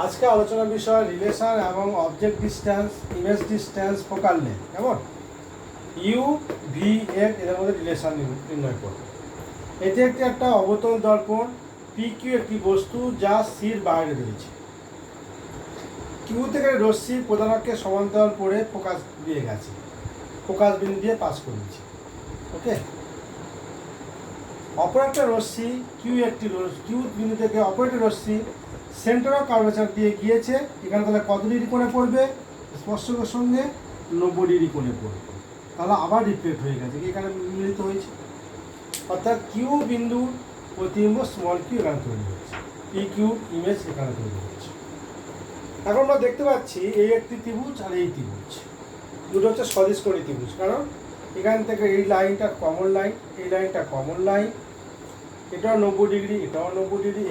আজকে আলোচনার বিষয় রিলেশন এবং object distance, image distance, focal length. কেমন? ইউ ভি এফ এদের মধ্যে রিলেশন নির্ণয় করবে। এটি একটা অবতল দর্পণ। পি কিউ একটি বস্তু যা সির বাইরে রয়েছে। কিউ থেকে রশ্মি প্রধান অক্ষে সমান্তরাল পড়ে ফোকাস দিয়ে গেছে, ফোকাস বিন্দু দিয়ে পাস করেছে। ওকে, অপর একটা রশ্মি কিউ বিন্দু থেকে অপর একটা রশ্মি সেন্টার অফ কার্ভেচার দিয়ে গিয়েছে। এখানে তাহলে কত ডিগ্রি কোণে পড়বে? স্পর্শকের সঙ্গে 90 ডিগ্রি কোণে পড়বে। তাহলে আবার রিফ্লেক্ট হয়ে গেছে, এখানে মিলিত হয়েছে। অর্থাৎ কিউ বিন্দু প্রতিবিম্ব স্মল কিউ এখানে তৈরি হয়েছে, পি কিউ ইমেজ এখানে তৈরি হয়েছে। এখন আমরা দেখতে পাচ্ছি এই একটি ত্রিভুজ আর এই ত্রিভুজ, দুটো হচ্ছে সদিশকোণী ত্রিভুজ। কারণ এখান থেকে এই লাইনটা কমন লাইন, এই লাইনটা কমন লাইন, এটাও 90 ডিগ্রি, এটাও 90 ডিগ্রি,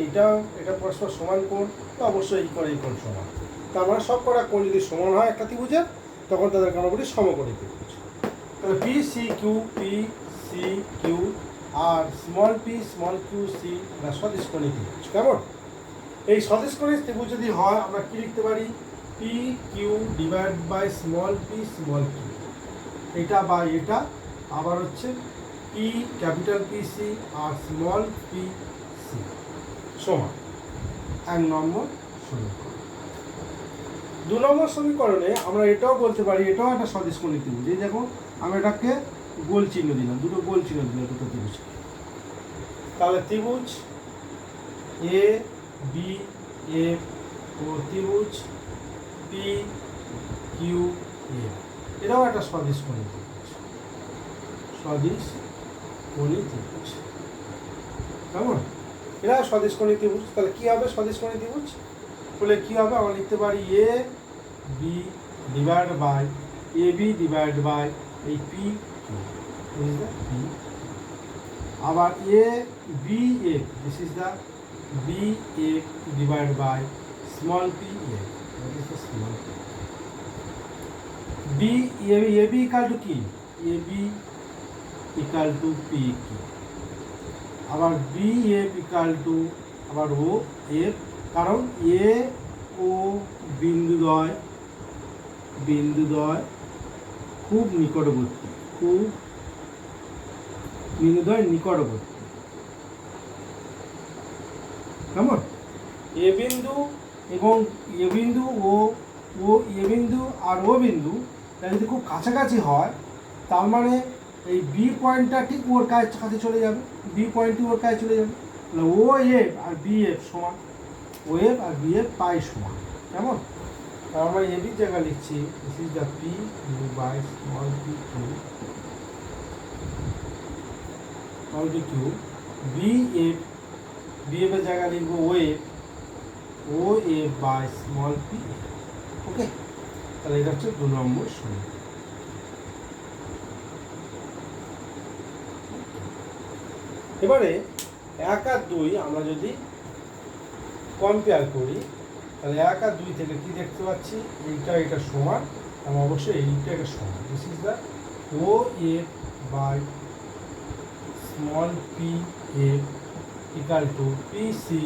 এটা পরস্পর সমান কোণ, তো অবশ্যই এই কোণ সমান। তার মানে সব কটা কোণ যদি সমান হয় একটা ত্রিভুজের, তখন তাদেরকে আমরা বলি সমকোণী ত্রিভুজ। তাহলে P C Q R small Q C না সদিশকোণী ত্রিভুজ। কেমন? এই সদিশকোণী ত্রিভুজ যদি হয়, আমরা কি লিখতে পারি? P Q divide by small Q, এটা বা এটা আবার হচ্ছে পি ক্যাপিটাল পি সি আর স্মল পি সি সমান 1 নম্বর সমীকরণ। 2 নম্বর সমীকরণে আমরা এটাও বলতে পারি, এটাও একটা সদিশকোণী ত্রিভুজ। এই দেখো, আমি এটাকে গোল চিহ্ন দিলাম, দুটো গোল চিহ্ন দিলাম দুটো ত্রিভুজ। তাহলে ত্রিভুজ এ বি এফ ও ত্রিভুজ পি কিউ এফ এটাও একটা সদিশকোণী ত্রিভুজ, সদিশকোণী ত্রিভুজ। কেমন? এরা সদিশকোণী ত্রিভুজ। তাহলে কি হবে সদিশকোণী ত্রিভুজ বলে কি হবে? আমরা লিখতে পারি এ বি ডিভাইড বাই এই পি কিউ, পি। আবার A B F, this is the B F divide by small P F, that is the small P. B A B equal to কি? A B equal to P Q. আবার B F equal to আবার O F, কারণ এ ও বিন্দুদ্বয় খুব নিকটবর্তী, নিকটবর্তী। কেমন? এ বিন্দু এবং এ বিন্দু ও এ বিন্দু আর ও বিন্দু যদি খুব কাছাকাছি হয়, তার মানে এই বি পয়েন্টটা ঠিক ওর কাছে চলে যাবে, বি পয়েন্টটি ওর কাছে চলে যাবে। তাহলে ও এফ আর বি এফ সমান, ও এফ আর বি এফ পাই সমান। কেমন? তার আমরা এ বির জায়গা লিখছি, this is the P by small P Q, B F এর জায়গা লিখবো O F by small P. Okay, তাহলে এটা হচ্ছে 2 নম্বর সমীকরণ। এবারে 1 আর 2 আমরা যদি কম্পেয়ার করি, তাহলে 1 আর 2 থেকে কি দেখতে পাচ্ছি? এটা সমান, এবং অবশ্যই এটা সমান। This is the O F by small P F equal to P C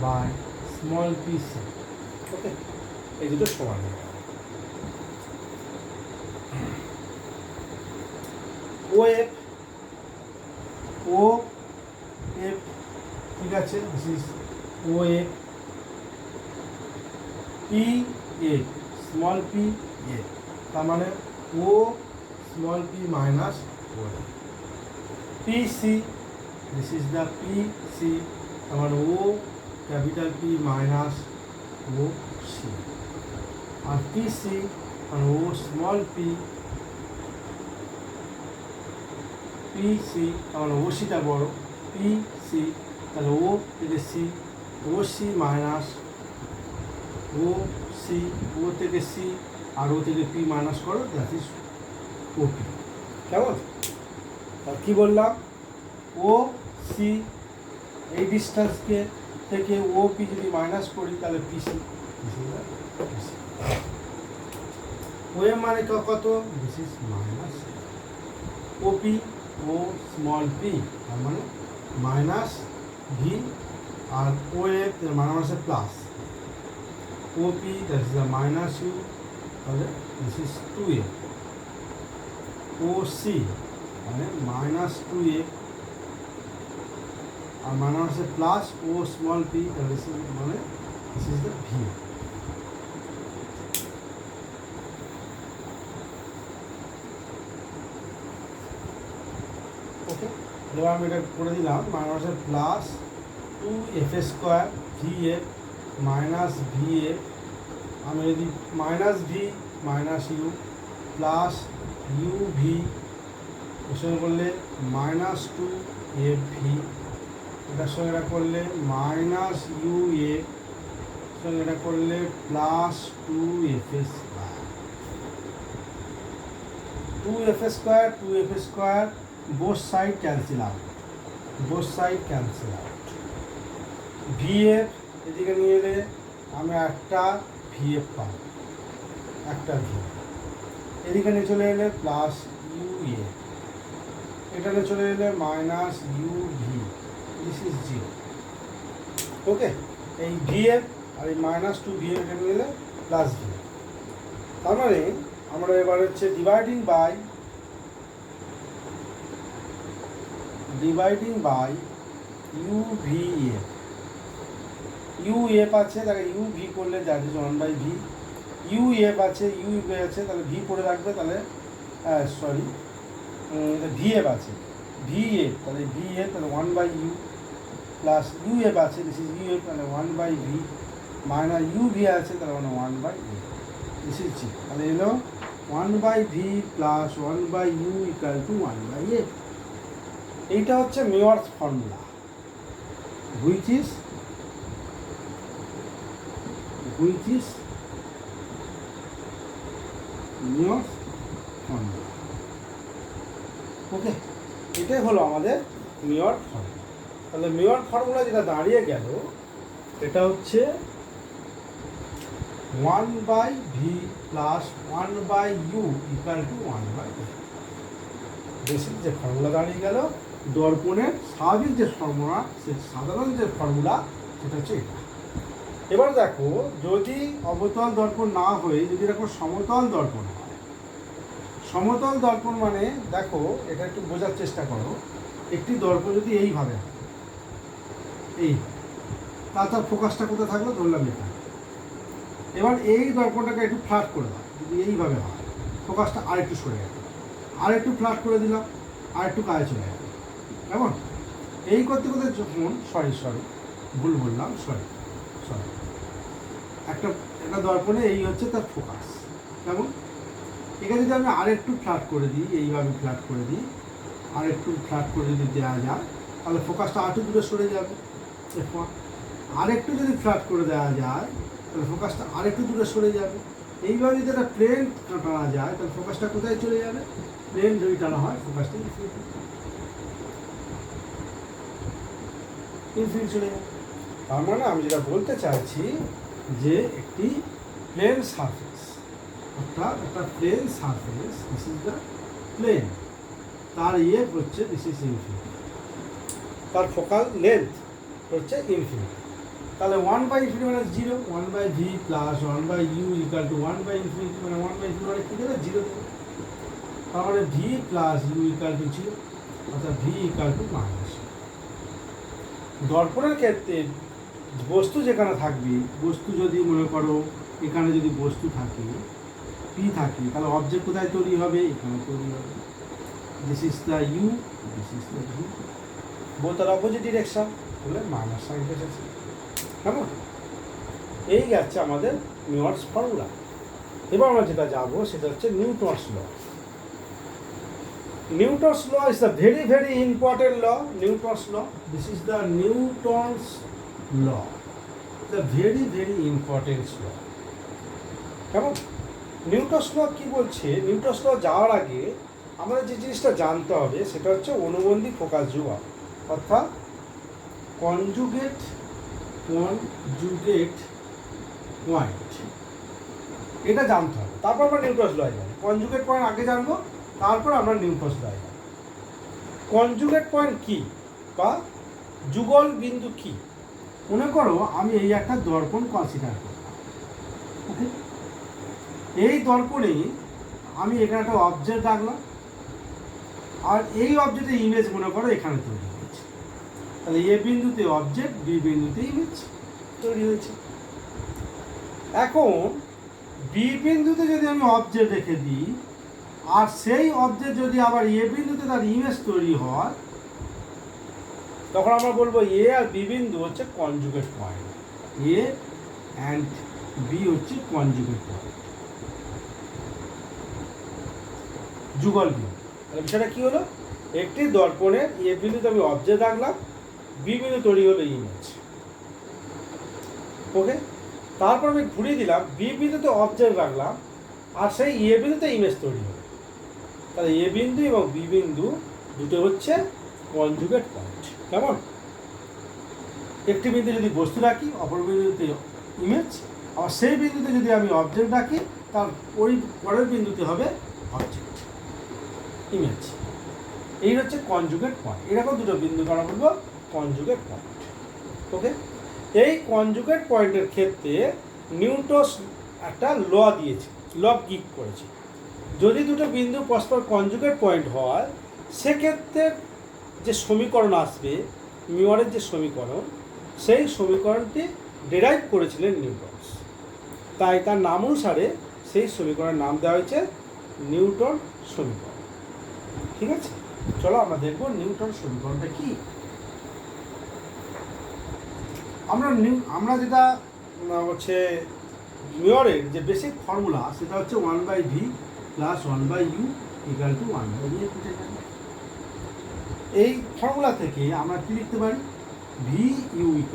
by small P C. Okay, এই দুটো সমান। ও এফ ঠিক আছে, this is O F P F small P F, তার মানে O small P minus O F. P C, this is the P C, তার মানে O capital P minus O C. আর পি সি মানে O small P C, তাহলে ও সিটা বড়, P C, তাহলে ও থেকে সি, ও সি মাইনাস ও সি, ও থেকে সি আর ও থেকে পি মাইনাস করো, দ্যাট ইজ ও পি। কেমন? আর কি বললাম? ও সি এই ডিস্টেন্সকে থেকে ও পি যদি মাইনাস করি, তাহলে পি সি। ও এম মানে কত? This is minus O P, O small P, তার মানে মাইনাস ভি, আর ও এফ মানে হচ্ছে plus OP, that is the minus U, তাহলে this is 2A, OC মানে minus 2A, আর মানে হচ্ছে plus O small p, that is মানে this is the V. Okay, এবার আমি এটা করে দিলাম, মানে হচ্ছে plus 2F square VF minus VA, আমি যদি minus V minus U plus U V এর সঙ্গে করলে মাইনাস 2FV, এটার সঙ্গে এটা করলে মাইনাস UA, সঙ্গে এটা করলে plus 2F square, 2F square 2F square, both side cancel out, both side cancel out. VF এদিকে নিয়ে এলে আমি একটা VF পাব, একটা V, এদিকে নিয়ে চলে এলে প্লাস UA, এটা নিয়ে চলে এলে মাইনাস UV, দিস ইজ 0. ওকে, এই VF আর এই মাইনাস 2VF এটা নিয়ে এলে প্লাস V, তার মানে আমরা এবার হচ্ছে ডিভাইডিং বাই UVF, UF আছে তাহলে UV করলে দ্যাট ইজ 1/V, UF আছে UV আছে তাহলে V পড়ে রাখবে, তাহলে সরি এটা VF আছে VF, তাহলে VF তাহলে 1/U প্লাস UF আছে দিস ইজ UF তাহলে 1/V মাইনাস UV আছে তাহলে 1/A, দিস ইজ 0, তাহলে এলো 1/V plus 1/U equal to 1/A. এইটা হচ্ছে mirror's formula, which is mirror's formula. Okay, এটাই হলো আমাদের মেয়র ফর্মুলা. তাহলে মেয়র ফর্মুলা যেটা দাঁড়িয়ে গেল, এটা হচ্ছে 1/V plus 1/U equal to 1/A. Basic যে ফর্মুলা দাঁড়িয়ে গেল, দর্পণের স্বাভাবিক যে ফর্মুলা, সে সাধারণ যে ফর্মুলা, সেটা হচ্ছে এটা. এবার দেখো, যদি অবতল দর্পণ না হয়ে যদি এরকম সমতল দর্পণ হয়, সমতল দর্পণ মানে দেখো এটা একটু বোঝার চেষ্টা করো, একটি দর্পণ যদি এইভাবে হয়, এই তার ফোকাসটা কোথায় থাকলো, ধরলাম এটা. এবার এই দর্পণটাকে একটু ফ্ল্যাট করে দাও, যদি এইভাবে হয় ফোকাসটা আরেকটু সরে গেল, আরেকটু ফ্ল্যাট করে দিলাম, আরেকটু কাজে চলে গেল. কেমন? এই করতে করতে যখন সরি ভুল বললাম, সরি একটা দর্পণে এই হচ্ছে তার ফোকাস. কেমন? এখানে যদি আমি আরেকটু ফ্ল্যাট করে দিই, এইভাবে ফ্ল্যাট করে দিই, আরেকটু ফ্ল্যাট করে যদি দেওয়া যায়, তাহলে ফোকাসটা আরেকটু দূরে সরে যাবে. আরেকটু যদি ফ্ল্যাট করে দেওয়া যায়, তাহলে ফোকাসটা আরেকটু দূরে সরে যাবে. এইভাবে যদি একটা প্লেন টানা যায়, তাহলে ফোকাসটা কোথায় চলে যাবে? প্লেন যদি টানা হয়, ফোকাসটা ইনফিনিটি চলে যাবে. তার মানে আমি যেটা বলতে চাইছি যে একটি প্লেন সারফেস, অর্থাৎ একটা plane surface, this is the plane, তার হচ্ছে দিস ইজ ইনফিনিটি, তার ফোকাল লেন্থ হচ্ছে ইনফিনিটি. তাহলে 1/infinity মানে 0, 1/V plus 1/U equal two 1/infinity মানে 1/infinity মানে কী দেবে? 0 দেবে. তার মানে V plus U equal to 0, অর্থাৎ V ইকুয়াল টু মাইনাস. দর্পণের ক্ষেত্রে বস্তু যেখানে থাকবে, বস্তু যদি মনে করো এখানে যদি বস্তু থাকে, P থাকে, তাহলে অবজেক্ট কোথায় তৈরি হবে? এখানে তৈরি হবে. This is the U, this is the V, both are opposite direction, বলে মাইনাস সাইন এসেছে. কেমন? এই যাচ্ছে আমাদের মেয়রস ফর্মুলা. এবার আমরা যেটা যাবো সেটা হচ্ছে Newton's law. Newton's law is a very, very important law. Newton's law. This is the Newton's law. The very, very important law. কেমন? নিউটনস ল কি বলছে? নিউটনস ল যাওয়ার আগে আমরা যে জিনিসটা জানতে হবে সেটা হচ্ছে অনুবন্ধী ফোকাস ধ্রুবক, অর্থাৎ কনজুগেট পয়েন্ট. এটা জানতে হবে, তারপর আমরা নিউটনস ল জানবো. কনজুগেট পয়েন্ট আগে জানবো, তারপর আমরা নিউটনস ল জানবো. কনজুগেট পয়েন্ট কি বা যুগল বিন্দু কি? মনে করো আমি এই একটা দর্পণ কনসিডার করলাম, ওকে, এই দর্পণে আমি এখানে একটা অবজেক্ট রাখলাম, আর এই অবজেক্টের ইমেজ মনে করো এখানে তৈরি হয়েছে। তাহলে এ বিন্দুতে অবজেক্ট, বি বিন্দুতে ইমেজ তৈরি হয়েছে। এখন বি বিন্দুতে যদি আমি অবজেক্ট রেখে দিই, আর সেই অবজেক্ট যদি আবার এ বিন্দুতে তার ইমেজ তৈরি হয়, তখন আমরা বলবো এ আর বি বিন্দু হচ্ছে conjugate point. A and B হচ্ছে কনজুগেট পয়েন্ট, যুগল বিন্দু। তাহলে বিষয়টা কি হলো, একটি দর্পণের এ বিন্দুতে আমি অবজেক্ট রাখলাম, বি বিন্দু তৈরি হলো ইমেজ। ওকে, তারপর আমি ঘুরিয়ে দিলাম, বি বিন্দুতে অবজেক্ট রাখলাম, আর সেই এ বিন্দুতে ইমেজ তৈরি হলো। তাহলে এ বিন্দু এবং বি বিন্দু দুটো হচ্ছে কনজুগেট পয়েন্ট। কেমন? একটি বিন্দু যদি বস্তু রাখি, অপর বিন্দুতে ইমেজ, আর সেই বিন্দুতে যদি আমি অবজেক্ট রাখি, তার ওই পরের বিন্দুতে হবে অবজেক্ট, ইমেজ। এই হচ্ছে কনজুগেট পয়েন্ট। এরকম দুটো বিন্দু আমরা বলবো কনজুগেট পয়েন্ট। ওকে, এই কনজুগেট পয়েন্টের ক্ষেত্রে নিউটন একটা ল দিয়েছে, ল গিভ করেছে। যদি দুটো বিন্দু পরস্পর কনজুগেট পয়েন্ট হয়, সেক্ষেত্রে যে সমীকরণ আসবে, মিউরের যে সমীকরণ, সেই সমীকরণটি ডেরাইভ করেছিলেন নিউটন। তাই তার নাম অনুসারে সেই সমীকরণের নাম দেওয়া হয়েছে নিউটন সমীকরণ। ঠিক আছে, চলো আমরা দেখবো নিউটন সমীকরণটা কি। আমরা যেটা হচ্ছে মিউরের যে বেসিক ফর্মুলা, সেটা হচ্ছে 1/v + 1/u = 1/a। এই ফর্মুলা থেকে আমরা কি লিখতে পারি, vu = u +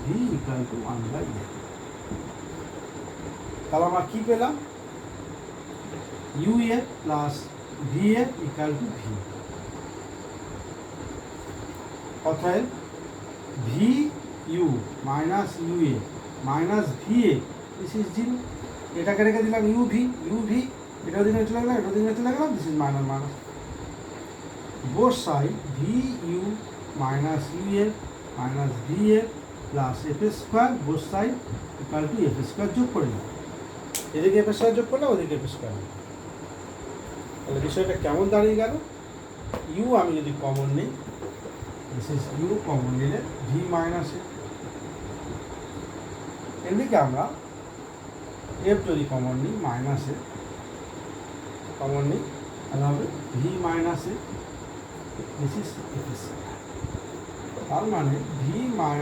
v = 1/a। তাহলে আমরা কি পেলাম, uf + vf = v। অতএব vu - ua - va, this is 0। এটাকে রেখে দিলাম uv, এটা দিকে চলে গেলাম, এটা দিকে চলে গেলাম, this is minus minus. Both side vu - ua - vf + f², both side = f² যোগ করে নিলাম। এদিকে f² যোগ করলাম, ওদিকে f²। তাহলে বিষয়টা কেমন দাঁড়িয়ে গেল, u আমি যদি কমন নিই, দিস ইজ u কমন নিলে v - a। এদিকে আমরা f যদি কমন নিই, মাইনাসে কমন নিই, তাহলে হবে v - a, this is f²। তার মানে v - a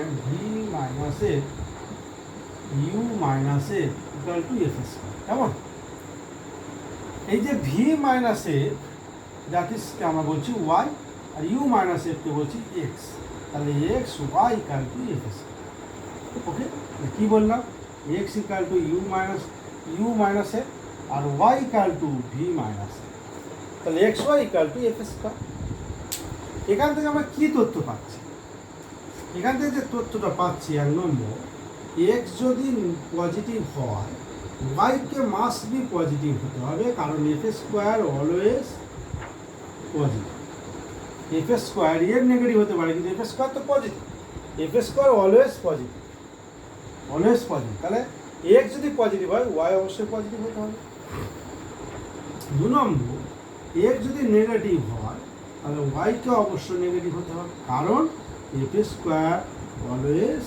u - a = f²। কেমন? এই যে v - a দ্যাট ইজ আমরা বলছি y, আর u - f কে বলছি x। তাহলে x y = f²। ওকে, কি বললাম, x = u - f R y = v - a। তাহলে x y = f²। এখান থেকে আমরা কি তথ্য পাচ্ছি, এখান থেকে যে তথ্যটা পাচ্ছি, 1 নম্বর, x যদি পজিটিভ হয়, y K must be positive হতে হবে, কারণ f² অলওয়েজ পজিটিভ। f² এর নেগেটিভ হতে পারে, কিন্তু f² তো positive, f² always positive, always positive. তাহলে x যদি পজিটিভ হয়, y অবশ্যই পজিটিভ হতে হবে। 2 নম্বর, x যদি নেগেটিভ হয়, তাহলে y কে অবশ্যই নেগেটিভ হতে হবে, কারণ f² অলওয়েজ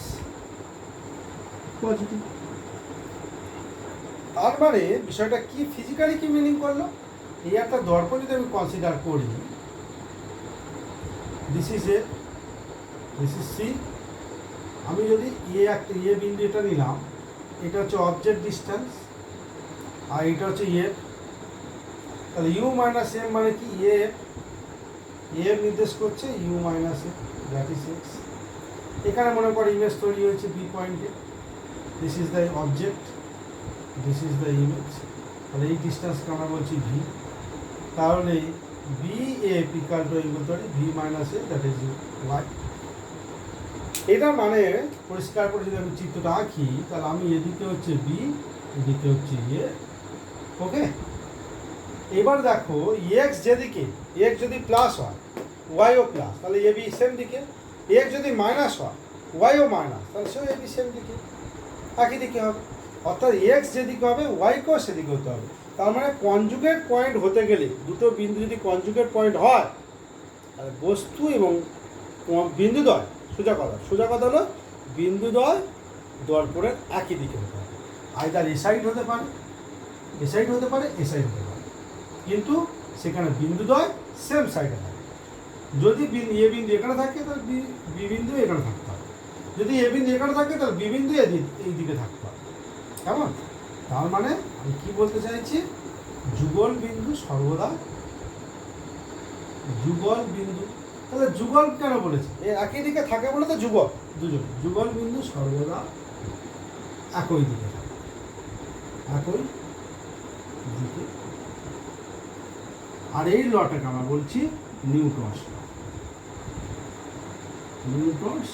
পজিটিভ। তার মানে বিষয়টা কি, ফিজিক্যালি কি মিনিং করলো, এই একটা দর্পণ যদি আমি কনসিডার করি, this is A, this is C. আমি যদি এ বিন্দু এটা নিলাম, এটা হচ্ছে অবজেক্ট ডিস্টেন্স, আর এটা হচ্ছে এফ। তাহলে u - m মানে কি, এফ নির্দেশ করছে u - f, that is x। এখানে মনে করো ইমেজ তৈরি হয়েছে বি পয়েন্টে, this is the object, this is the image. তাহলে এই ডিস্টেন্সকে আমরা বলছি v। তাহলে bf = v - a, that is y। এটা মানে পরিষ্কার করে যদি আমি চিত্রটা আঁকি, তাহলে আমি এদিকে হচ্ছে b, এদিকে হচ্ছে a। ওকে, এবার দেখো x যেদিকে, x যদি প্লাস হয়, y ও প্লাস, তাহলে ab সেম দিকে। x যদি মাইনাস হয়, y ও মাইনাস, তাহলে সেও ab সেম দিকে। একই দিকে হবে, অর্থাৎ এক্স যেদিকে হবে ওয়াইকেও সেদিকে হতে হবে। তার মানে কনজুগেট পয়েন্ট হতে গেলে দুটো বিন্দু যদি কনজুগেট পয়েন্ট হয়, আর বস্তু এবং বিন্দুদ্বয়, সোজা কথা হলো বিন্দুদ্বয় দর্পণের একই দিকে হতে হবে। আইদার এ সাইড হতে পারে, এ সাইড হতে পারে, এ সাইড হতে পারে, কিন্তু সেখানে বিন্দুদ্বয় সেম সাইডে থাকে। যদি এ বিন্দু এখানে থাকে তাহলে বি বিন্দু এখানে থাকতে হবে, যদি এ বিন্দু এখানে থাকে তাহলে বি বিন্দু এই দিকে থাকতে হবে। কেমন? তার মানে আমি কি বলতে চাইছি, যুগল বিন্দু সর্বদা, যুগল বিন্দু, তাহলে যুগল কেন বলেছে? একই দিকে থাকে বলে তো যুগল, দুজন যুগল বিন্দু সর্বদা একই দিকে থাকে, একই দিকে। আর এই লটাকে আমরা বলছি Newton's law, Newton's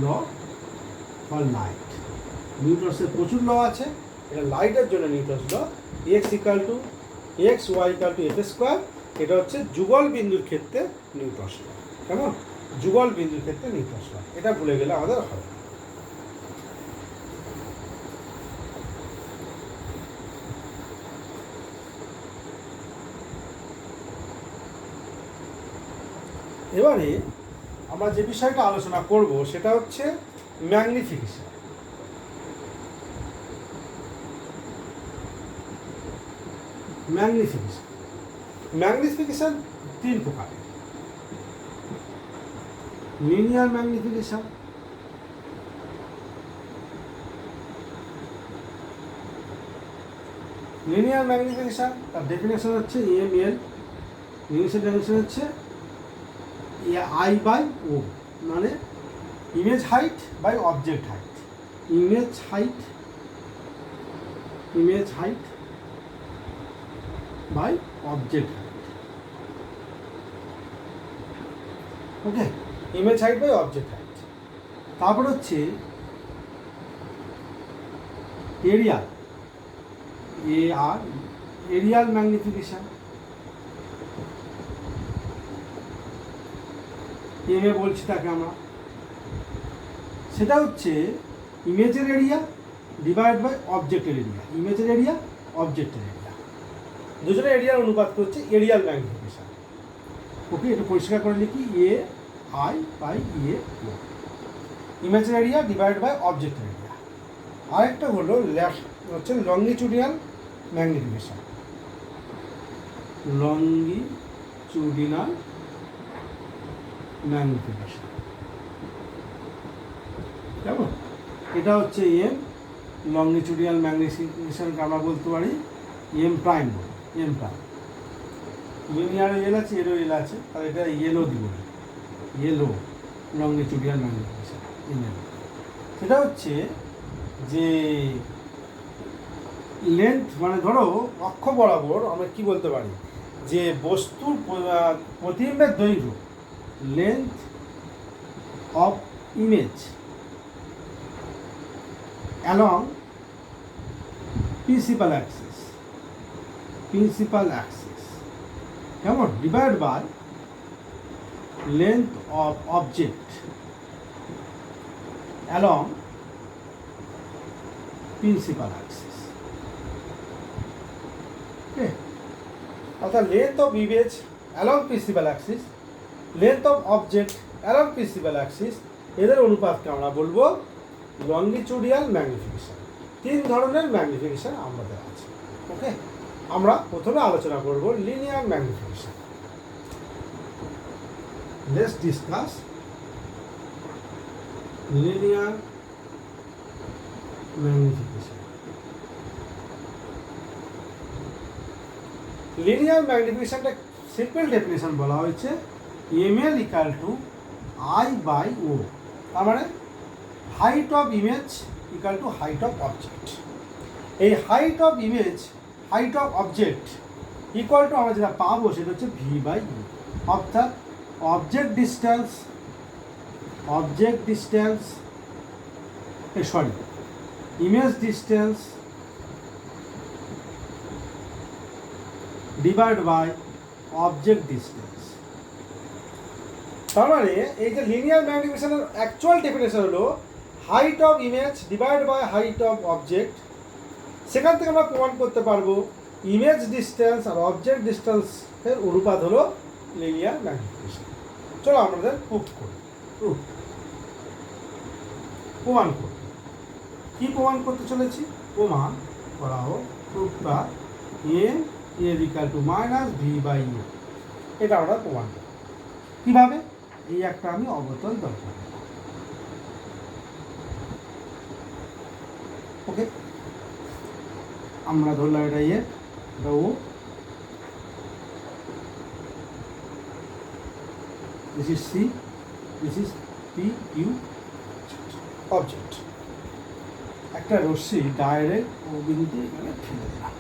law for light. নিউটনসের প্রচুর ল আছে, এটা লাইটের জন্য Newton's law. X equal to X, Y equal to F square, এটা হচ্ছে যুগল বিন্দুর ক্ষেত্রে নিউটনস ল। কেমন? যুগল বিন্দুর ক্ষেত্রে নিউটনস ল, এটা ভুলে গেলে আমাদের হবে। এবারে আমরা যে বিষয়টা আলোচনা করব সেটা হচ্ছে ম্যাগনিফিকেশন। ম্যাগনিফিকেশন, ম্যাগনিফিকেশন তিন প্রকার: লিনিয়ার ম্যাগনিফিকেশন, লিনিয়ার ম্যাগনিফিকেশন তার ডেফিনেশন হচ্ছে EML, ইংলিশের ডেফিনেশন হচ্ছে I বাই ও, মানে image height by object height, image height by object height. Okay, image height by object height. তারপর হচ্ছে এরিয়াল, এরিয়াল ম্যাগনিফিকেশন, এমএ বলছি তাকে আমরা। সেটা হচ্ছে ইমেজের এরিয়া ডিভাইড বাই অবজেক্টের এরিয়া, ইমেজের এরিয়া অবজেক্টের এরিয়া, দুজনের এরিয়ার অনুপাত করছে এরিয়াল ম্যাগনিফিকেশন। ওকে, এটা পরিষ্কার করে লিখি, এ আই বাই এ ও, ইমেজের এরিয়া ডিভাইড বাই অবজেক্টের এরিয়া। আরেকটা হলো হচ্ছে লংগিচুডিনাল ম্যাগনিফিকেশন, লংগিচুডিনাল ম্যাগনিফিকেশন। কেমন? এটা হচ্ছে এম, লংগিচুডিনাল ম্যাগনিফিকেশনকে আমরা বলতে পারি এম প্রাইম, এম প্রাইম। লিনিয়ারও এল আছে, এরও এল আছে, আর এটা ইয়েলো দিব, ইয়েলো লংগিচুডিনাল ম্যাগনিফিকেশন এম। সেটা হচ্ছে যে লেন্থ, মানে ধরো অক্ষ বরাবর আমরা কি বলতে পারি, যে বস্তুর প্রতিবিম্বের দৈর্ঘ্য, length of image along principal axis, কেমন, divide by length of object along principal axis। Okay, অর্থাৎ length of image along principal axis, length of object along principal axis, এদের অনুপাতকে আমরা বলবো লংগিচুডিনাল ম্যাগনিফিকেশন। তিন ধরনের ম্যাগনিফিকেশন আমাদের আছে। ওকে, আমরা প্রথমে আলোচনা করব linear magnification. Let's discuss linear magnification. Linear ম্যাগনিফিকেশনটা সিম্পল ডেফিনেশন বলা হয়েছে ML equal to I by O, তার মানে height of image equal to height of object. এই height of image, height of object equal to আমরা যেটা পাবো সেটা হচ্ছে ভি বাই ইউ, অর্থাৎ object distance image distance divide by object distance. তার মানে এই যে লিনিয়ার ম্যাগনিফিকেশনের অ্যাকচুয়াল ডেফিনেশন হলো height of image divide by height of object, সেখান থেকে আমরা প্রমাণ করতে পারবো ইমেজ ডিস্টেন্স আর অবজেক্ট ডিস্টেন্সের অনুপাত হলো লিনিয়ার ম্যাগনিফিকেশন। চলো আমাদের প্রমাণ করি। কি প্রমাণ করতে চলেছি? প্রমাণ করা হোক প্রুফটা এ equal to minus V by U. এটা আমরা প্রমাণ করি কীভাবে? এই একটা আমি অবতল দরকার। ওকে, আমরা ধরলাম এটা এটা O, this is C, this is P Q object. একটা রশ্মি ডাইরেক্ট ও বিন্দুতে এখানে ফেলে দিলাম,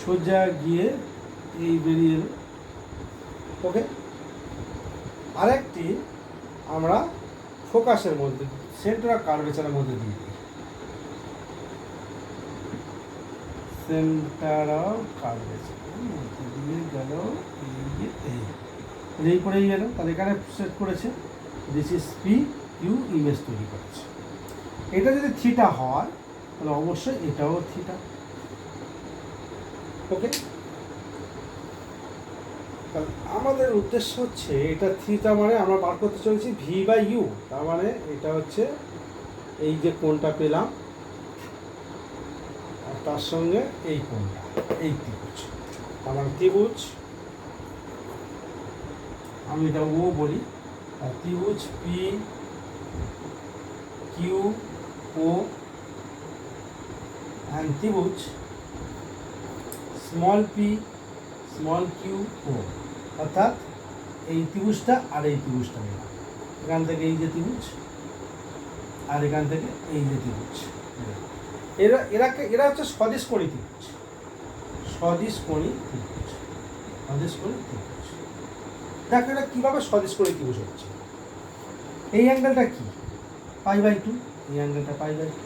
সোজা গিয়ে এই বেরিয়ে এলো। ওকে, আরেকটি আমরা ফোকাসের মধ্যে সেন্টার অফ কার্ভেচারের মধ্যে দিয়ে দিই, সেন্টার অফ কার্ভেচারের মধ্যে দিয়ে গেল এই করেই গেল। তাহলে এখানে সেট করেছে this is P Q image তৈরি করেছে। এটা যদি থিটা হয় তাহলে অবশ্যই এটাও থিটা। ওকে, আমাদের উদ্দেশ্য হচ্ছে এটা থিটা মানে আমরা বার করতে চলেছি ভি বাই ইউ। তার মানে এটা হচ্ছে এই যে কোণটা পেলাম আর তার সঙ্গে এই কোণটা, এই ত্রিভুজ। তার মানে ত্রিভুজ, আমি এটা ও বলি, আর ত্রিভুজ পি কিউ ও অ্যান্ড ত্রিভুজ স্মল পি স্মল কিউ ও, অর্থাৎ এই ত্রিভুজটা আর এই ত্রিভুজটা নিলাম। এখান থেকে এই যে ত্রিভুজ আর এখান থেকে এই যে ত্রিভুজ, এরা হচ্ছে সদিশকোণী ত্রিভুজ। সদিশকোণী ত্রিভুজ, সদিশকোণী ত্রিভুজ। দেখো এটা কীভাবে সদিশকোণী ত্রিভুজ হচ্ছে। এই অ্যাঙ্গেলটা কি? Pi by two. এই অ্যাঙ্গেলটা পাই বাই টু।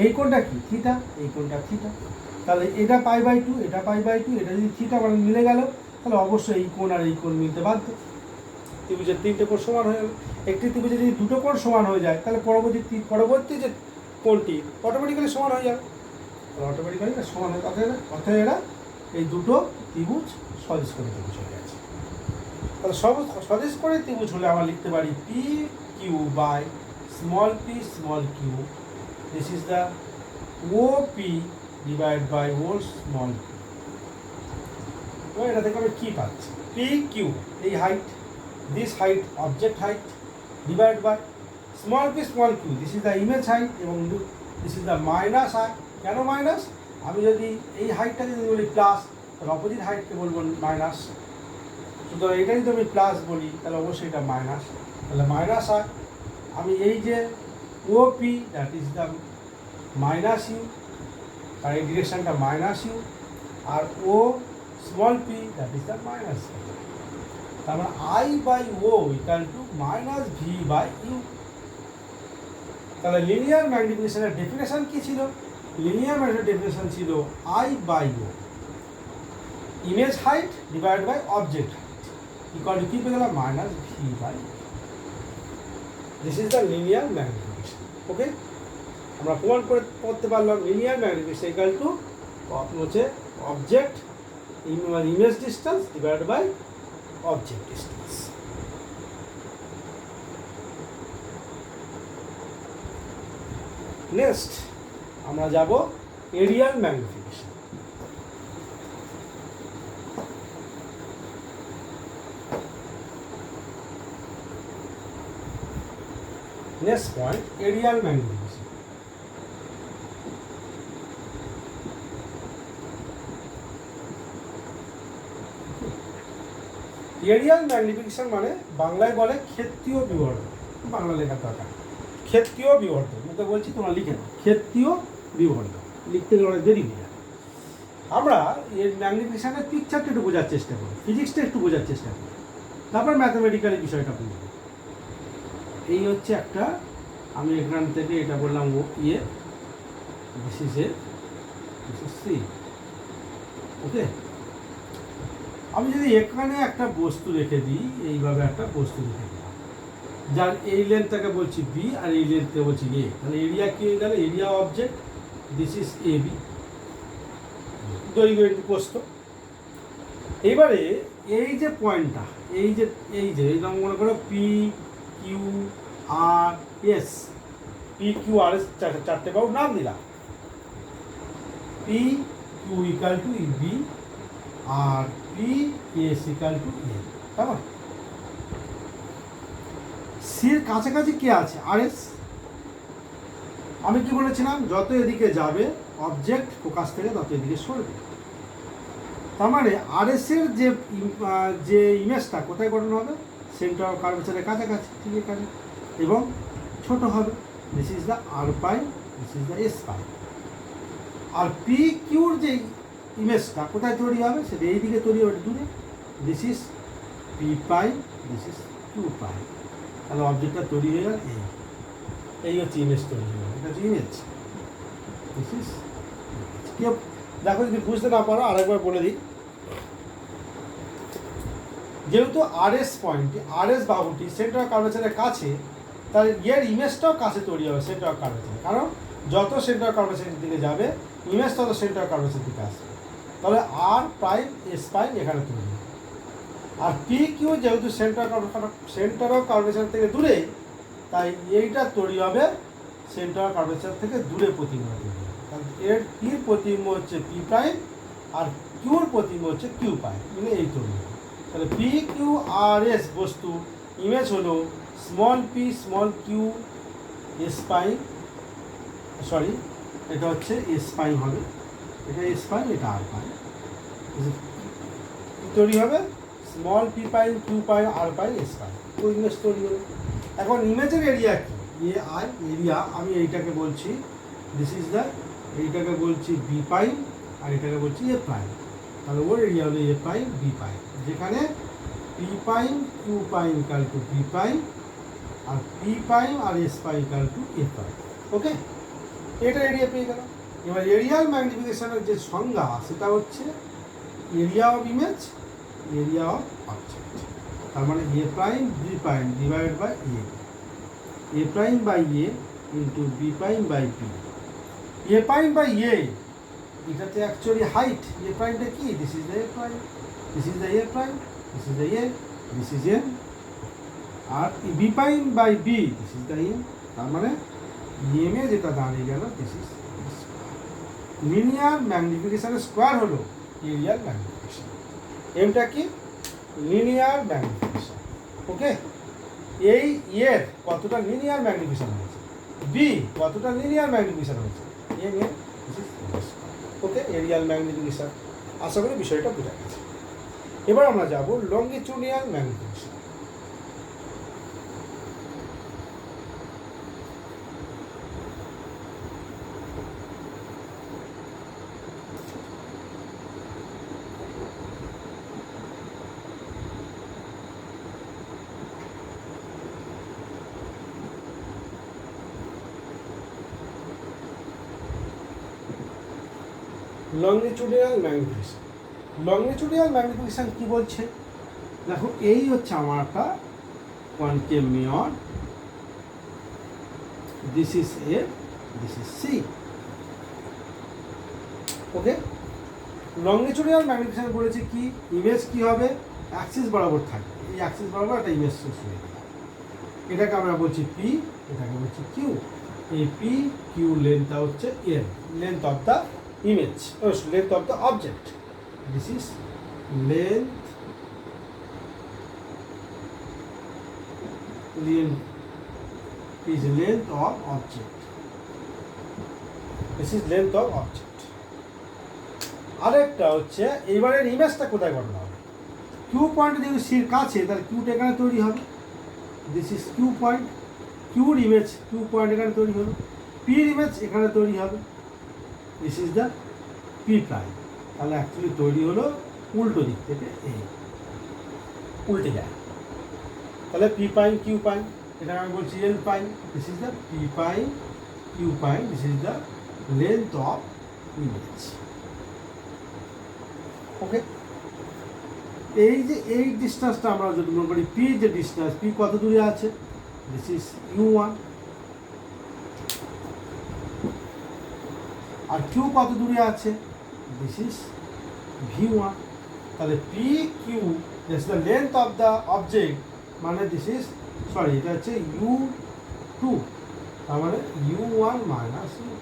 এই কোণটা কি? থিটা। এই কোণটা থিটা। তাহলে এটা পাই বাই টু, এটা পাই বাই টু, এটা যদি থিটা মানে মিলে গেল তাহলে অবশ্যই এই কোণ আর এই কোণ মিলতে বাধ্য। ত্রিভুজের তিনটে কোণ সমান হয়ে গেল। একটি ত্রিভুজে যদি দুটো কোণ সমান হয়ে যায় তাহলে পরবর্তী যে কোণটি অটোমেটিক্যালি সমান হয়ে যাবে। অটোমেটিক্যালি সমান হয়ে অর্থাৎ এরা এই দুটো ত্রিভুজ সদিশকোণী ত্রিভুজ হয়ে গেছে। তাহলে সদিশকোণী ত্রিভুজ হলে আমরা লিখতে পারি P Q by small P small Q, this is the O P divide by O small P. এটা থেকে আমি কী পাচ্ছি? পি কিউ এই height, this height object height divide by small P small Q, this is the image height এবং this is the minus height. কেন minus? আমি যদি এই হাইটটাকে যদি বলি প্লাস তাহলে অপোজিট হাইটকে বলবো মাইনাস। সুতরাং এটা যদি আমি প্লাস বলি তাহলে অবশ্যই এটা মাইনাস, তাহলে মাইনাস হয়। আমি এই যে O P that is the minus U, আর এই ডিরেকশানটা মাইনাস ইউ, আর O small P that is the minus U. তার মানে I by O equal to minus V by U. তাহলে লিনিয়ার ম্যাগনিফিকেশনের ডেফিনেশন কী ছিল? লিনিয়ার ম্যাগনিফিকেশনের ডেফিনেশন ছিল I by O, image height divide by object height equal to কী পেয়ে গেলাম? Minus V by. This is the linear magnification. Okay, আমরা প্রমাণ করতে পারলাম লিনিয়ার ম্যাগনিফিকেশন ইকুয়াল টু হচ্ছে object image distance divide by object distance. Next আমরা যাব aerial magnification. Next point aerial magnification. Aerial magnification মানে বাংলায় বলে ক্ষেত্রীয় বিবর্ধন। বাংলা লেখার দরকার, ক্ষেত্রীয় বিবর্ধন। মুখে বলছি তোমরা লিখে নাও, ক্ষেত্রীয় বিবর্ধন। লিখতে গেলে দেরি হয়ে যায়। আমরা এর ম্যাগনিফিকেশনের পিকচারটা একটু বোঝার চেষ্টা করি, ফিজিক্সটা একটু বোঝার চেষ্টা করি, তারপর ম্যাথামেটিক্যালি বিষয়টা বুঝব। এই হচ্ছে একটা, আমি এখান থেকে এটা বললাম ও ইয়ে, this is A, this is C. Okay, আমি যদি এখানে একটা বস্তু রেখে দিই, এইভাবে একটা বস্তু রেখে দিই, যার এই লেন্থটাকে বলছি বি আর এই লেন্থকে বলছি এ, তাহলে এরিয়া কি হয়ে গেল? Area object, this is A B, দৈর্ঘ্য ইন্টু প্রস্থ। এবারে এই যে পয়েন্টটা, এই মনে করো পি কিউ আর এস, পি কিউ আর এস চারটে পাবো নাম দিলাম, P Q equal to B আর P S equal to A, তাই সির কাছাকাছি কে আছে? R S. আমি কি বলেছিলাম? যত এদিকে যাবে অবজেক্ট ফোকাস থেকে তত এদিকে সরবে। তার মানে আর এস এর যে ইমেজটা কোথায় গঠন হবে? সেন্টার অফ কার্ভেচারের কাছাকাছি, ঠিক এখানে, এবং ছোট হবে। দিস ইজ দ্য আর পাই, দিস ইজ দ্য এস পাই। আর পি কিউর যে ইমেজটা কোথায় তৈরি হবে? সেটা এই দিকে তৈরি হবে, দূরে। দিস ইজ পি পাই, দিস ইজ কিউ পাই। তাহলে অবজেক্টটা তৈরি হয়ে গেল, এই হচ্ছে ইমেজ তৈরি হয়ে গেল, এটা হচ্ছে ইমেজ। দিস ইজ কেউ দেখো, যদি বুঝতে না পারো আরেকবার বলে দিই। যেহেতু আর এস পয়েন্টটি, আর এস বাহুটি সেন্টার অফ কার্ভেচারের কাছে, তাহলে এর ইমেজটাও কাছে তৈরি হবে সেন্টার অফ কার্ভেচার। কারণ যত সেন্টার অফ কার্ভেচারের দিকে যাবে ইমেজ তত সেন্টার অফ কার্ভেচারের দিকে আসবে। তাহলে আর প্রাইম এস প্রাইম এখানে তৈরি হবে। আর পি কিউ যেহেতু সেন্টার অফ কার্ভেচার থেকে দূরে, তাই এইটা তৈরি হবে সেন্টার অফ কার্ভেচার থেকে দূরে প্রতিবিম্ব তৈরি হবে। তাহলে এর পির প্রতিবিম্ব হচ্ছে পি প্রাইম আর কিউর প্রতিবিম্ব হচ্ছে কিউ প্রাইম, মানে এই তৈরি হবে। তাহলে পি কিউ আর এস বস্তু ইমেজ হলো small P small Q S prime, sorry এটা হচ্ছে এস প্রাইম হবে, এটা এস প্রাইম, এটা আর প্রাইম তৈরি হবে। Small P prime Q prime R prime S prime, ওই ইমেজ তৈরি হবে। এখন ইমেজের এরিয়া কি? এ আই এরিয়া, আমি এইটাকে বলছি দিস ইজ দ্য, এইটাকে বলছি বি প্রাইম আর এটাকে বলছি এ প্রাইম। তাহলে ওর এরিয়া হলো এ প্রাইম বি প্রাইম, যেখানে P prime Q prime equal to B prime আর P prime R S prime equal to A prime. Okay, এটা এরিয়া পেয়ে গেল। এবার এরিয়ার ম্যাগনিফিকেশনের যে সংজ্ঞা সেটা হচ্ছে area of image, area of object. তার মানে A prime B prime divide by A prime by A into B prime by B. A prime by A, এটাতে অ্যাকচুয়ালি হাইট। এ প্রাইমটা কি? This is the A prime, this is the A prime, this is the A, this is A. আর B prime by B, this is the M. তার মানে M A যেটা দাঁড়িয়ে গেল, this is linear ম্যাগনিফিকেশনের square হলো এরিয়ার magnification. এমটা কি? Linear magnification. ওকে, এই এর কতটা লিনিয়ার ম্যাগনিফিকেশন হয়েছে, বি কতটা লিনিয়ার ম্যাগনিফিকেশন হয়েছে, এম এর। ওকে, এরিয়াল ম্যাগনিফিকেশন। আশা করি বিষয়টা বোঝা গেছে। এবার আমরা যাব longitudinal magnification. Longitudinal magnification. Longitudinal magnification কি বলছে? দেখো, এই হচ্ছে আমার একটা concave mirror, this is A, this is C. Okay, longitudinal magnification বলেছে কি? ইমেজ কি হবে? অ্যাক্সিস বরাবর থাকবে, এই অ্যাক্সিস বরাবর একটা ইমেজ সোর্স হয়ে গেল। এটাকে আমরা বলছি পি, এটাকে বলছি কিউ। এই পি কিউ লেন্থটা হচ্ছে N, length of the image, length of the object. This is length is length of object. This is length of object. আরেকটা হচ্ছে এইবারের ইমেজটা কোথায় গঠন হবে? কিউ পয়েন্ট যদি সির কাছে, তাহলে কিউটা এখানে তৈরি হবে। দিস ইজ কিউ পয়েন্ট, কিউর ইমেজ কিউ পয়েন্ট এখানে তৈরি হবে, পির ইমেজ এখানে তৈরি হবে। This is the P prime. তাহলে অ্যাকচুয়ালি তৈরি হলো উল্টো দিক থেকে, এই উল্টে যায়। তাহলে পি প্রাইম কিউ প্রাইম, এটা আমি বলছি L prime. This is the P prime Q prime, this is the length of image. Okay, এই যে এই ডিস্টেন্সটা আমরা যদি মনে করি পি যে ডিস্টেন্স, পি কত দূরে আছে, this is u1, R Q কত দূরে আছে, দিস ইজ v1। তাহলে P Q is the length of the object, মানে দিস ইজ সরি এটা হচ্ছে u2, তার মানে u1 minus u2,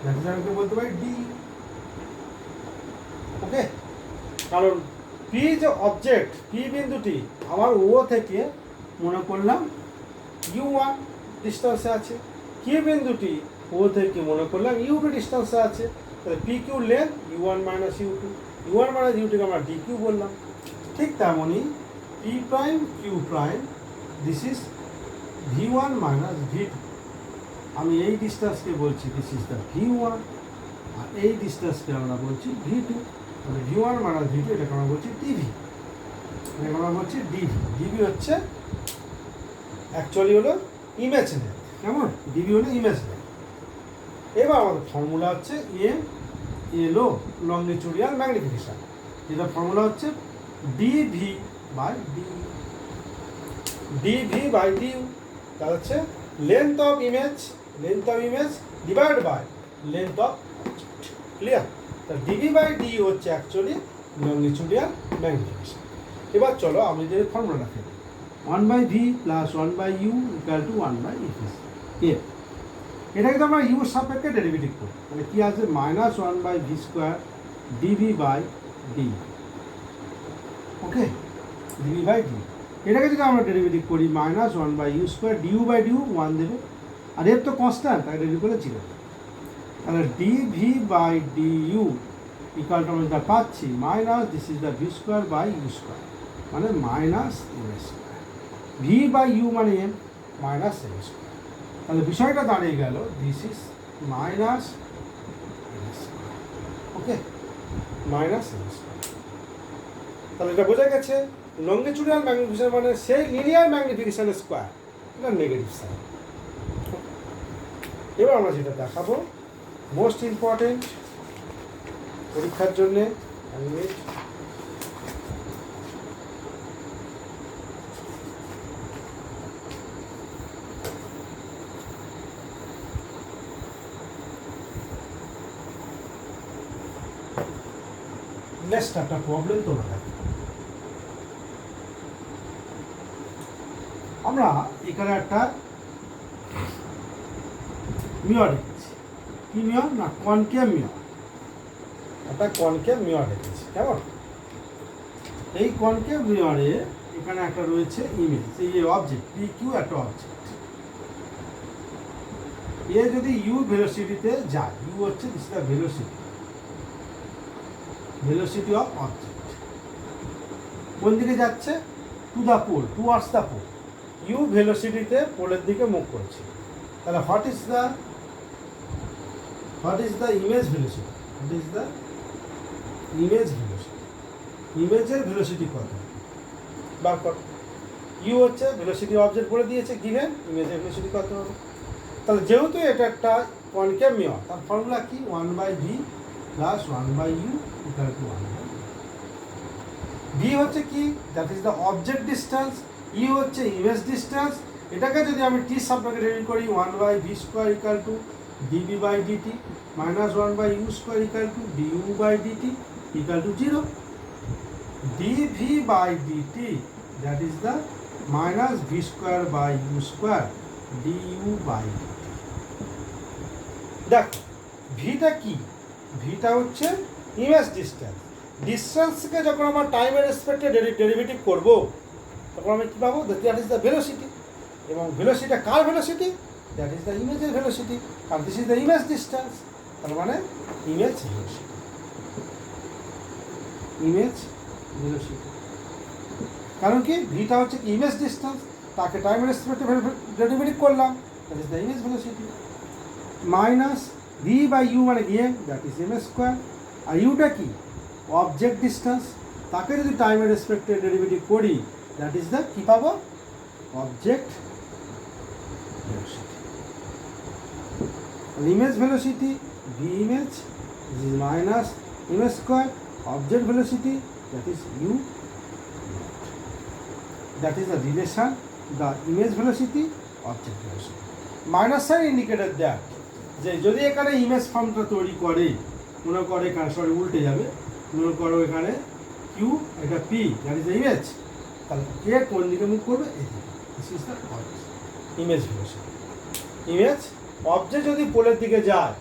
that is আমি বলতে পারি ডি। ওকে, কারণ পি যে অবজেক্ট, পি বিন্দুটি আমার ও থেকে মনে করলাম u1 ডিস্টেন্সে আছে, কিউ বিন্দুটি ও থেকে মনে করলাম u2 ডিস্টেন্সে আছে, তাহলে P Q length u1 minus u2, u1 minus u2কে আমরা ডি কিউ বললাম। ঠিক তেমনই P prime Q prime, this is v1 minus v2, আমি এই ডিস্টেন্সকে বলছি দিস ইজ দ্য v1, আর এই ডিস্টেন্সকে আমরা বলছি v2, তাহলে v1 মাইনাস v2 এটাকে আমরা বলছি dv, এটাকে আমরা বলছি dv। dv হচ্ছে অ্যাকচুয়ালি হলো ইমেজ লেন্থ, কেমন, dv হলো ইমেজ লেন্থ। এবার আমাদের ফর্মুলা হচ্ছে এম এল ও লংজিটিউডিনাল ম্যাগনিফিকেশন, যেটা ফর্মুলা হচ্ছে dv by du, dv by du, তাহলে হচ্ছে length of image divide by length of object, clear. তাহলে dv বাই du হচ্ছে অ্যাকচুয়ালি লংজিটিউডিনাল ম্যাগনিফিকেশন। এবার চলো আমি যে ফর্মুলাটা ফেলি, 1/v plus 1/u equal two 1/f, এটাকে তো আমরা ইউ সাপেক্ষে ডেরিভেটিভ করি, তাহলে কি আছে minus 1/v square dv by d, okay, dv by d। এটাকে যদি আমরা ডেরিভেটিভ করি minus 1/u square du by du 1 দেবে, আর এর তো কনস্ট্যান্ট, তাই ডেরিভেটিভ করলে 0, তাহলে dv by du equal to আমরা যেটা পাচ্ছি minus this is the V square by U square, মানে minus M square, V by U মানে এম মাইনাস এম স্কোয়ার। তাহলে বিষয়টা দাঁড়িয়ে গেল this is minus M square, okay, minus M square. তাহলে এটা বোঝা গেছে লংজিটিউডিনাল ম্যাগনিফিকেশন মানে সেই লিনিয়ার ম্যাগনিফিকেশন স্কোয়ার, এটা নেগেটিভ সাইন। এবার আমরা যেটা দেখাবো মোস্ট ইম্পর্টেন্ট পরীক্ষার জন্যে, নেক্সট একটা প্রবলেম তোমরা দেখো। আমরা এখানে একটা মিরর রেখেছি, কি মিরর না কনকেভ মিরর, একটা কনকেভ মিরর রেখেছি, কেমন। এই কনকেভ মিররে এখানে একটা রয়েছে ইমেজ, এই অবজেক্ট পি কিউ একটা অবজেক্ট, এ যদি ইউ ভেলোসিটিতে যায়, ইউ হচ্ছে this the velocity of object, কোন দিকে যাচ্ছে, to the pole, towards the pole, U ভেলোসিটিতে পোলের দিকে মুখ করছে। তাহলে what is the image velocity, ইমেজের ভেলোসিটি কত বার কর, ইউ হচ্ছে ভেলোসিটি অবজেক্ট বলে দিয়েছে গিভেন, ইমেজের ভেলোসিটি কত হবে। তাহলে যেহেতু এটা একটা কনকেভ মিরর, তার ফর্মুলা কি 1/v plus 1/u equal two 1/v। v হচ্ছে কি, that is the object distance, U হচ্ছে ইমেজ ডিস্টেন্স, এটাকে যদি আমি টি সাপেক্ষে ডেরিভেট করি 1/v square equal to dv by dt minus 1/u square equal to du by dt equal to 0, dv by dt that is the minus v square by u square du by dt। দেখ ভিটা কি, ভিটা হচ্ছে image ডিস্টেন্সকে যখন আমরা টাইমের রেসপেক্টে derivative করবো তখন আমি কী পাবো, দ্যাট ইজ দ্য ভেলোসিটি, এবং ভেলোসিটিটা কার ভেলোসিটি, দ্যাট ইজ দ্য ইমেজের ভেলোসিটি, আর this is the image distance, তার মানে ইমেজ ভেলোসিটি। কারণ কি ভিটা হচ্ছে কি ইমেজ ডিস্টেন্স, তাকে টাইমের রেসপেক্টে ডেরিভেটিভ করলাম, that is the image velocity, minus V by U মানে M, that is M square, আর ইউটা কি অবজেক্ট ডিস্টেন্স, তাকে যদি টাইমের রেসপেক্টে ডেরিভেটিভ করি দ্যাট ইজ দ্য কী পাবো, object velocity. Image velocity V image minus M square, object velocity that is u naught. That is the relation, the image velocity, object velocity. Minus sign indicated that যে যদি এখানে image ফর্মটা তৈরি করে, মনে করে এখানে সরি উল্টে যাবে, মনে করো এখানে কিউ এটা P, that is the image, তাহলে এ কোন দিকে মুভ করবে? এদিকে। This is the image velocity. Image object যদি পোলের দিকে যায়,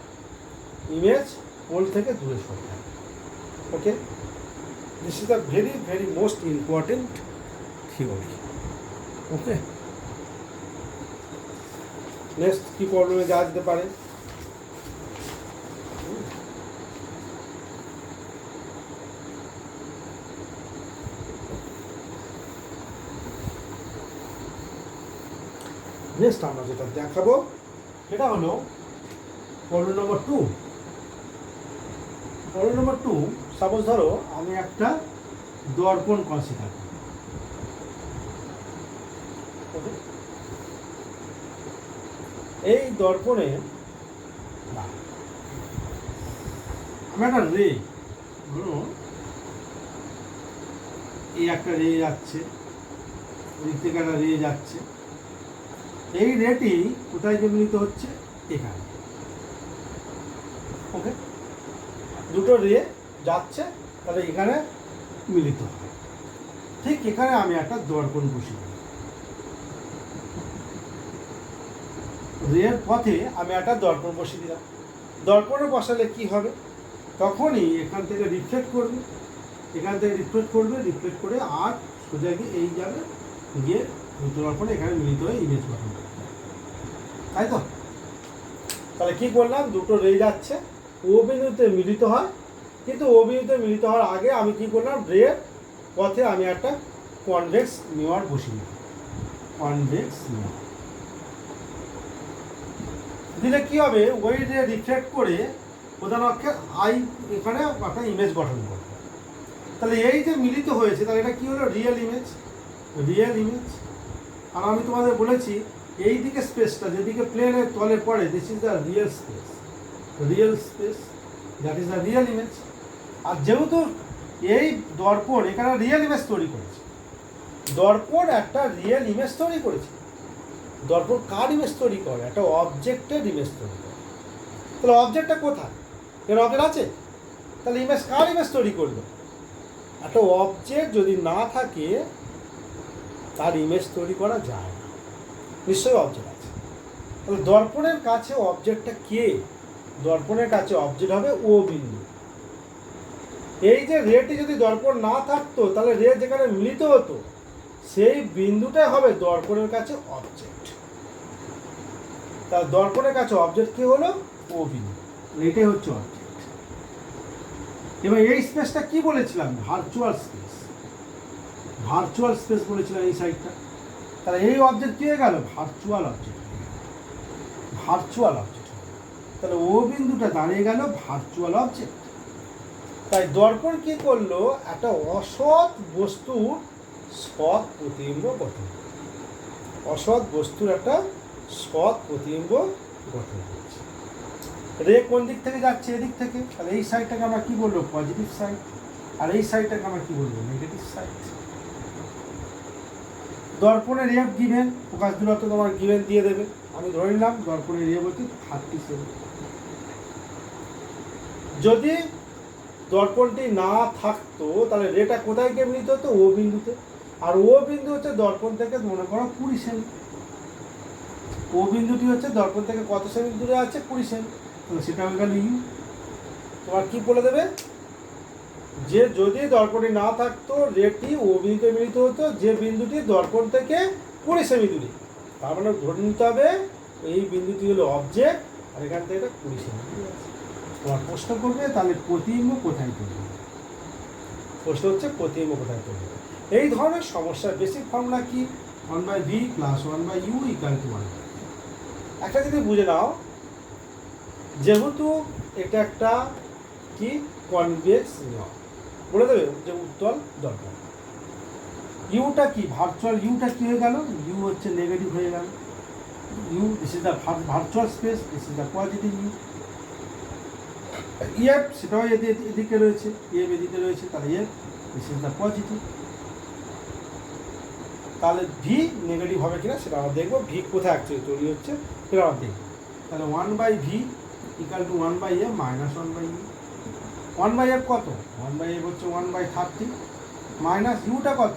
ইমেজ পোল থেকে দূরে সরে যায়। Okay, this is the very very most important theory. Okay, next কি প্রবলেমে যাওয়া যেতে পারে? নেক্সট আমরা যেটা দেখাবো সেটা হলো প্রবলেম নম্বর 2। প্রবলেম নম্বর 2, সাপোজ ধরো আমি একটা দর্পণ কনসিডার করি। এই দর্পণে আমি একটা রে, ধরো এই একটা রে যাচ্ছে, ওই থেকে একটা রে যাচ্ছে, এই রেটি কোথায় যে মিলিত হচ্ছে? এখানে। ওকে, দুটো রে যাচ্ছে, তাহলে এখানে মিলিত হয়। ঠিক এখানে আমি একটা দর্পণ বসিয়ে দিই, রের পথে আমি একটা দর্পণ বসিয়ে দিলাম। দর্পণে বসালে কি হবে? তখনই এখান থেকে রিফ্লেক্ট করবে, এখান থেকে রিফ্লেক্ট করবে, রিফ্লেক্ট করে আর সোজা গিয়ে এই যাবে, গিয়ে দুটো দর্পণে এখানে মিলিত হয়ে ইমেজ গঠন করবে, তাই তো? তাহলে কি করলাম? দুটো রে যাচ্ছে, ও বিন্দুতে মিলিত হয়, কিন্তু ও বিন্দুতে মিলিত হওয়ার আগে আমি কি করলাম? রের পথে আমি একটা কনভেক্স মিরর বসিয়ে দিলাম। কনভেক্স মিরর দিলে কি হবে? ওই রে রিফ্লেক্ট করে প্রধান অক্ষে আই এখানে একটা ইমেজ গঠন করবে। তাহলে এই যে মিলিত হয়েছে, তাহলে এটা কি হলো? Real image. Real image. আর আমি তোমাদের বলেছি এই দিকে স্পেসটা যেদিকে প্লেনের তলে পড়ে, this is the real space. Real space, that is the real image. আর যেহেতু এই দর্পণ এখানে রিয়েল ইমেজ তৈরি করেছে, দর্পণ একটা রিয়েল ইমেজ তৈরি করেছে। দর্পণ কার ইমেজ তৈরি করে? একটা অবজেক্টের ইমেজ তৈরি করে। তাহলে অবজেক্টটা কোথায়? এর অবজেক্ট আছে, তাহলে ইমেজ কার ইমেজ তৈরি করবে? একটা অবজেক্ট যদি না থাকে তার ইমেজ তৈরি করা যায় না, নিশ্চয়ই অবজেক্ট আছে। তাহলে দর্পণের কাছে অবজেক্টটা কে? দর্পণের কাছে অবজেক্ট হবে ও বিন্দু। এই যে রেটি যদি দর্পণ না থাকতো, তাহলে রে যেখানে মিলিত হতো সেই বিন্দুটাই হবে দর্পণের কাছে অবজেক্ট। তাহলে দর্পণের কাছে অবজেক্ট কি হলো? ও বিন্দু। এটাই হচ্ছে অবজেক্ট। এবার এই স্পেসটা কি বলেছিলাম? Virtual space. ভার্চুয়াল স্পেস বলেছিলাম এই সাইডটা। তাহলে এই অবজেক্ট কি হয়ে গেল? Virtual object. Virtual object. তাহলে ও বিন্দুটা দাঁড়িয়ে গেল ভার্চুয়াল অবজেক্ট। তাই দর্পণ কি করলো? একটা অসৎ বস্তুর সৎ প্রতিবিম্ব গঠন। অসৎ বস্তুর একটা সৎ প্রতিবিম্ব গঠন করছে। রে কোন দিক থেকে যাচ্ছে? এদিক থেকে। তাহলে এই সাইডটাকে আমরা কি বলবো? Positive side. আর এই সাইডটাকে আমরা কি বলবো? Negative side. দর্পণের রেপ গিভেন, প্রকাশ দূরত্ব তোমার গিভেন দিয়ে দেবে। আমি ধরে নিলাম দর্পণের রেপ হচ্ছে 37। যদি দর্পণটি না থাকতো তাহলে রেটা কোথায় গিয়ে মিলিত হতো? ও বিন্দুতে। আর ও বিন্দু হচ্ছে দর্পণ থেকে মনে করো 20 সেমি। ও বিন্দুটি হচ্ছে দর্পণ থেকে কত সেমি দূরে আছে? 20 সেমি। তাহলে সেটা হয়ে গেল ইউ। তোমার কি বলে দেবে? যে যদি দর্পণটি না থাকতো রেটি ও বিন্দুতে মিলিত হতো, যে বিন্দুটি দর্পণ থেকে 20 সেমি দূরে। তার মানে ধরে নিতে হবে এই বিন্দুটি হলো অবজেক্ট, আর এখান থেকে এটা 20 সেমি দূরে আছে। তোমার প্রশ্ন করবে তাহলে প্রতিবিম্ব কোথায় তৈরি হবে? প্রশ্ন হচ্ছে প্রতিবিম্ব কোথায় তৈরি হবে। এই ধরনের সমস্যার বেসিক ফর্মুলা কি? 1/v + 1/u = 1। একটা যদি বুঝে নাও, যেহেতু এটা একটা কি কনভেক্স মিরর, বলে দেবে যে উত্তল দর্পণ। ইউটা কি? ভার্চুয়াল ইউটা কি হয়ে গেল? ইউ হচ্ছে নেগেটিভ হয়ে গেল। U, this is the virtual space, this is the positive U. F সেটাও এদিকে রয়েছে, ইএফ এদিকে রয়েছে, তাহলে F this is the positive. তাহলে ভি নেগেটিভ হবে কিনা সেটা আমরা দেখবো, ভি কোথায় অ্যাকচুয়ালি তৈরি হচ্ছে সেটা আমরা দেখব। তাহলে 1/v equal to 1/f minus 1/e। 1/f কত? 1/f হচ্ছে 1/30 মাইনাস ইউটা কত?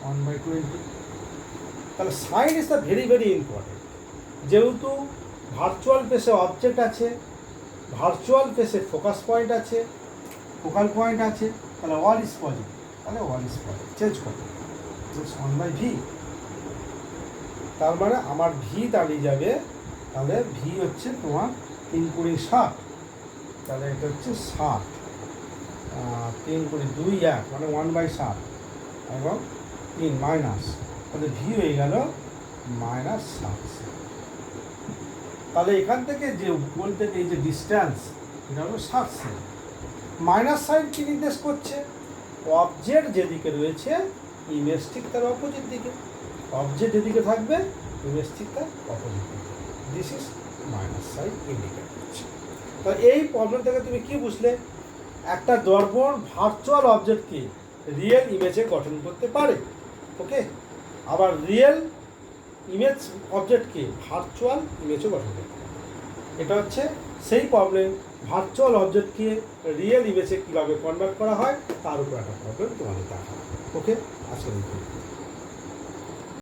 1/20। তাহলে sign is the very very important. যেহেতু ভার্চুয়াল স্পেসে অবজেক্ট আছে, ভার্চুয়াল স্পেসে ফোকাস পয়েন্ট আছে, ফোকাল পয়েন্ট আছে, তাহলে অল ইজ পজিটিভ। তাহলে অল ইজ পজিটিভ চেঞ্জ করো 1/v। তার মানে আমার ভি দাঁড়িয়ে যাবে, তাহলে ভি হচ্ছে তোমার 3 × 60, তাহলে এটা হচ্ছে 60, 3 × 2 1 মানে 1/60 এবং 3 মাইনাস, তাহলে ভি হয়ে গেল -60। তাহলে এখান থেকে যে উপর থেকে এই যে ডিস্ট্যান্স এটা হলো 60। মাইনাস সাইন কি নির্দেশ করছে? অবজেক্ট যেদিকে রয়েছে ইমেজ ঠিক তার অপোজিট দিকে, অবজেক্ট যেদিকে থাকবে ইমেজ ঠিক তার অপোজিট দিকে। This is minus sine indicate করছে। তো এই প্রবলেম থেকে তুমি কি বুঝলে? একটা দর্পণ ভার্চুয়াল অবজেক্টকে রিয়েল ইমেজে গঠন করতে পারে, ওকে, আবার রিয়েল ইমেজ অবজেক্টকে ভার্চুয়াল ইমেজও গঠন করতে পারে। এটা হচ্ছে সেই প্রবলেম, ভার্চুয়াল অবজেক্টকে রিয়েল ইমেজে কীভাবে কনভার্ট করা হয় তার উপর একটা প্রবলেম তোমাদের দেখা। ওকে, আজকে